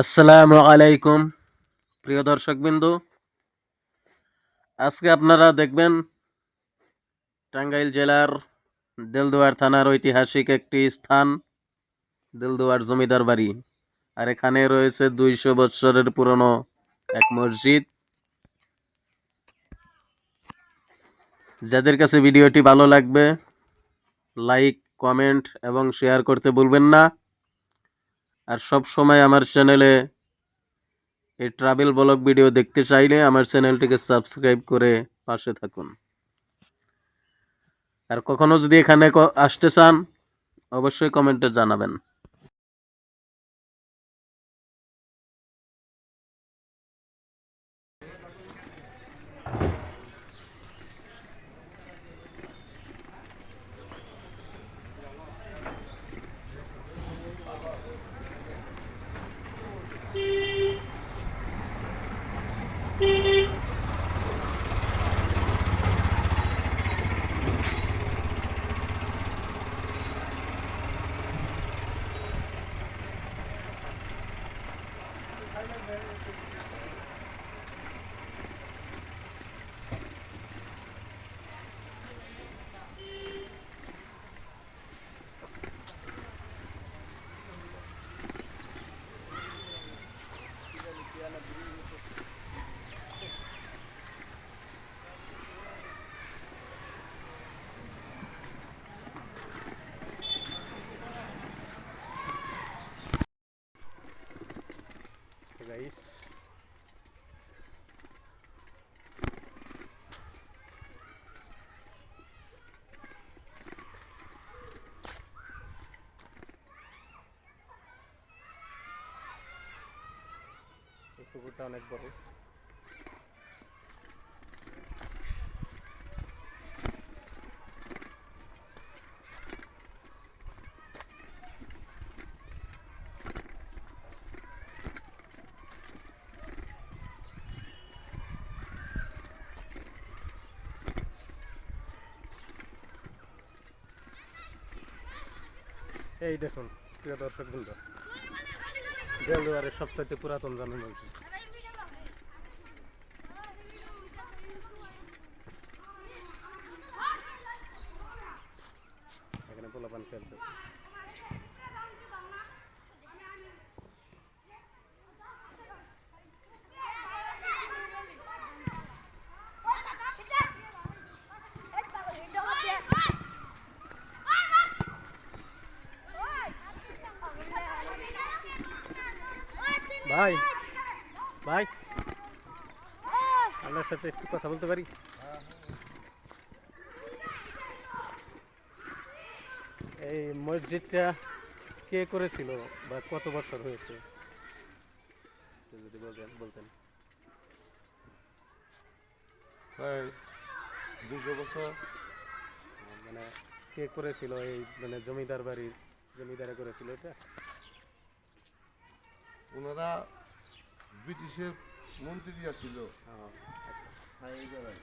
আসসালামু আলাইকুম প্রিয় দর্শকবৃন্দ। আজকে আপনারা দেখবেন টাঙ্গাইল জেলার দেলদুয়ার থানার ঐতিহাসিক একটি স্থান, দেলদুয়ার জমিদার বাড়ি। আর এখানে রয়েছে 200 বছরের পুরনো এক মসজিদ। যাদের কাছে ভিডিওটি ভালো লাগবে লাইক, কমেন্ট এবং শেয়ার করতে ভুলবেন না। আর সব সময় আমার চ্যানেলে এই ট্রাভেল ব্লগ ভিডিও দেখতে চাইলে আমার চ্যানেলটিকে সাবস্ক্রাইব করে পাশে থাকুন। আর কখনো যদি এখানে আসতে চান অবশ্যই কমেন্টে জানাবেন। গাইস, এই পুকুরটা অনেক বড়। এই দেখুন প্রিয় দর্শক বৃন্দ, দেলদুয়ারের সবচাইতে পুরাতন জামে মসজিদ। এখানে পোলাপান খেলতেছে। ভাই ভাই আপনার সাথে একটু কথা বলতে পারি? এই মসজিদটা কে করেছিল বা কত বছর হয়েছে যদি বলতেন। প্রায় 200 বছর। মানে কে করেছিল এই মানে জমিদার বাড়ির জমিদারে করেছিল এটা? ওনারা ব্রিটিশের মন্ত্রীরা ছিল। আচ্ছা, এই জায়গায়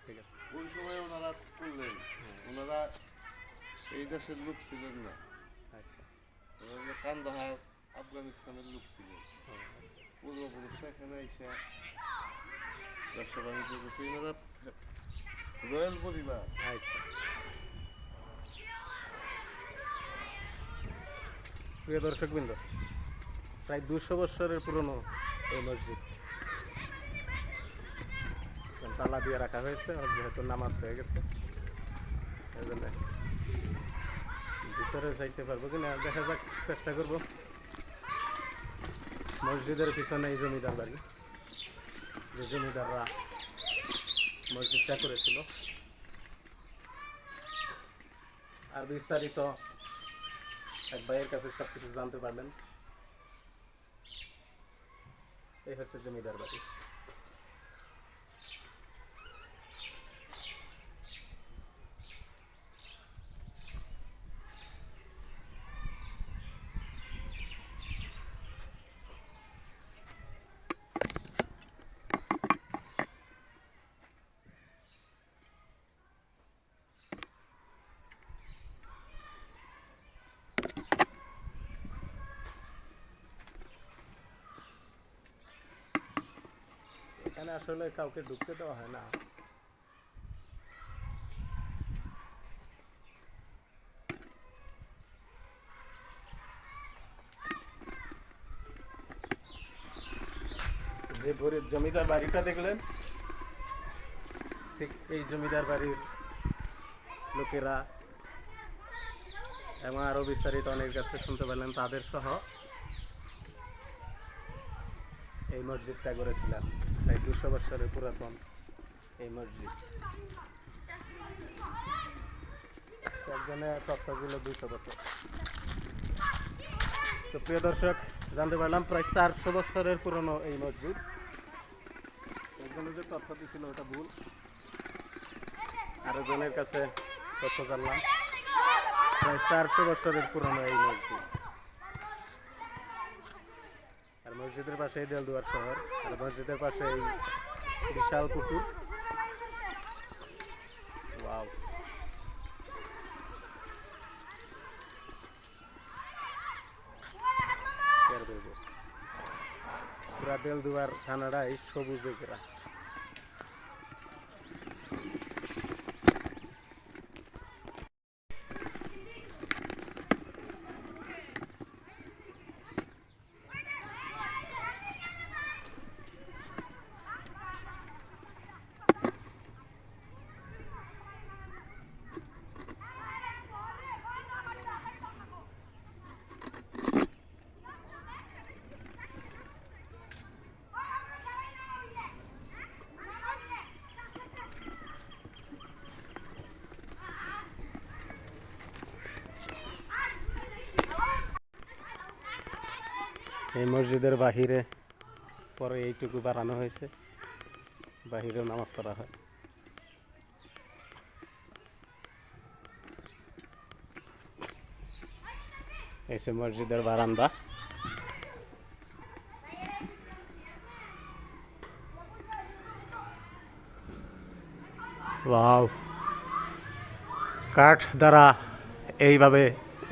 ঠিক আছে। ওই সময় ওনারা করলেন। ওনারা এই দেশের লোক ছিলেন না। আচ্ছা, ওনারা কান্দাহার আফগানিস্তানের লোক ছিলেন। পূর্বপুরুষরা এখানে এসে ব্যবসা বাণিজ্য করছে। ওনারা রয়্যাল পরিবার। আচ্ছা। প্রিয় দর্শকবৃন্দ, প্রায় 200 বছরের পুরনো এই মসজিদ। তালা দিয়ে রাখা হয়েছে, যেহেতু নামাজ হয়ে গেছে এই জন্য ভিতরে যাইতে পারবো কিনা দেখা যাক, চেষ্টা করব। মসজিদের পিছনে এই জমিদার বাড়ি, যে জমিদাররা মসজিদটা করেছিল। আর বিস্তারিত এক ভাইয়ের কাছে সব কিছু জানতে পারবেন। এই হচ্ছে জমিদার বাড়ি। এখানে আসলে কাউকে ঢুকতে দেওয়া হয় না। যে গরিব জমিদার বাড়িটা দেখলেন, ঠিক এই জমিদার বাড়ির লোকেরা এবং আরো বিস্তারিত অনেক কাছে শুনতে পেলেন, তাদের সহ এই মসজিদটা গড়েছিলেন। প্রায় 200 বছরের পুরাতন এই মসজিদ। একজনের তথ্য ছিল 200 বছর। তো প্রিয় দর্শক, জানতে পারলাম প্রায় 400 বছরের পুরনো এই মসজিদ। একজনের যে তথ্য দিছিল ওটা ভুল, আরো জনের কাছে তথ্য জানলাম প্রায় 400 বছরের পুরনো এই মসজিদ। আর মসজিদের পাশে এই দেলদুয়ার শহর, আর মসজিদের পাশে এই বিশাল পুকুর। ওয়াও, পুরা দেলদুয়ার থানাটাই সবুজে ঘেরা। এই মসজিদের বাহিরে পরে এইটুকু বানানো হয়েছে, বাহিরেও নামাজ পড়া হয়। এই সে মসজিদের বারান্দা। ওয়াও, কাঠ দ্বারা এইভাবে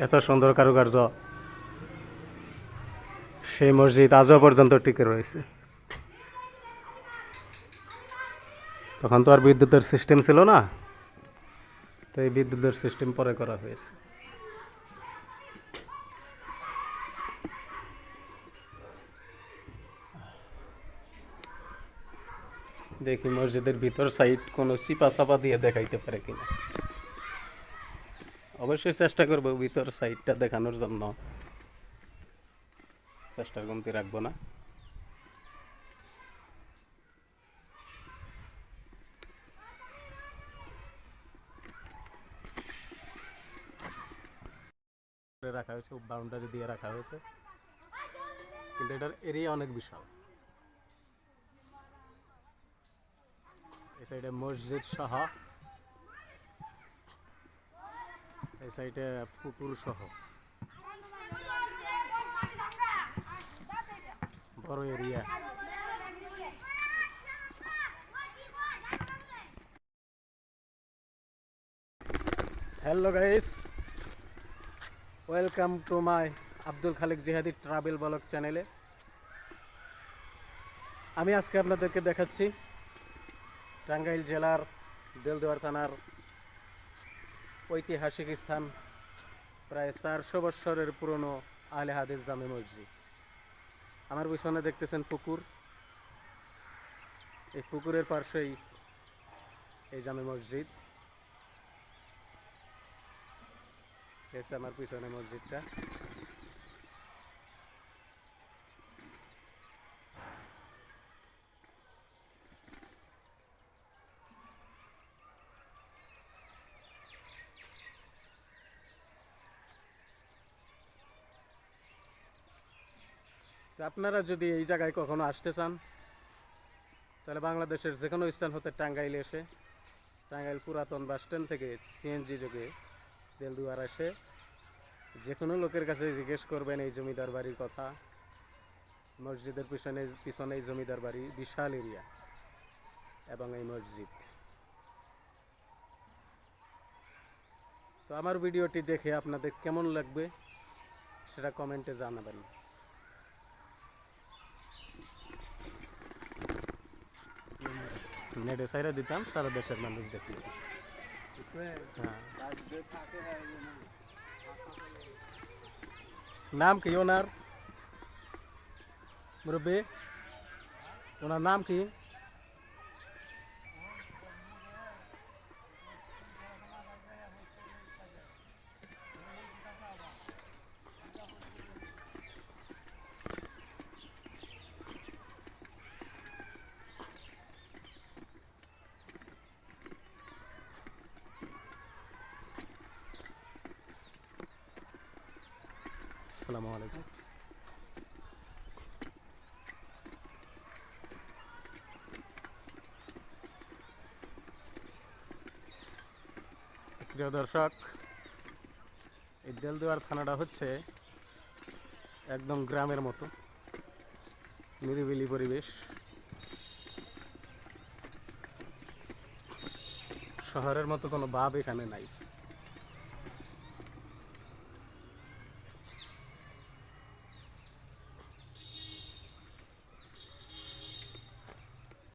এত সুন্দর কারুকার্য সেই মসজিদ আজও পর্যন্ত টিকে রয়েছে। তখন তো আর বিদ্যুতের সিস্টেম ছিল না, তো এই বিদ্যুতের সিস্টেম পরে করা হয়েছে। দেখি মসজিদের ভিতর সাইড কোনো চিপা চাপা দিয়ে দেখাইতে পারে কিনা। অবশ্যই চেষ্টা করবো ভিতর সাইডটা দেখানোর জন্য, চেষ্টার কমতি রাখবো না। রাখা হয়েছে, বাউন্ডারি দিয়ে রাখা হয়েছে, কিন্তু এটার এরিয়া অনেক বিশাল। এই সাইডে মসজিদ সহ, এই সাইডে পুকুর সহ বড় area. Hello guys, welcome to my Abdul Khalek Jihadi travel blog চ্যানেলে। আমি আজকে আপনাদেরকে দেখাচ্ছি টাঙ্গাইল জেলার দেলদুয়ার থানার ঐতিহাসিক স্থান, প্রায় 400 বছরের পুরনো আহলে হাদিস জামে মসজিদ। আমার পিছনে দেখতেছেন পুকুর, এই পুকুরের পাশেই এই জামে মসজিদ। এসে আমার পিছনে মসজিদটা। আপনারা যদি এই জায়গায় কখনো আসতে চান, তাহলে বাংলাদেশের যে কোনো স্থান হতে টাঙ্গাইল এসে, টাঙ্গাইল পুরাতন বাস স্ট্যান্ড থেকে সিএনজি যোগে দেলদুয়ার এসে যে কোনো লোকের কাছে জিজ্ঞেস করবেন এই জমিদার বাড়ির কথা। মসজিদের পিছনে এই জমিদার বাড়ি, বিশাল এরিয়া এবং এই মসজিদ। তো আমার ভিডিওটি দেখে আপনাদের কেমন লাগবে সেটা কমেন্টে জানাবেন। নেটে সাইরা দিতাম, সারা দেশের মানুষ দেখি। হ্যাঁ। নাম কি ওনার মুরব্বী? ওনার নাম কি? আসসালামু আলাইকুম। প্রিয় দর্শক, এই দেলদুয়ার থানাটা হচ্ছে একদম গ্রামের মতো, নিরিবিলি পরিবেশ। শহরের মতো কোনো ভাব এখানে নাই।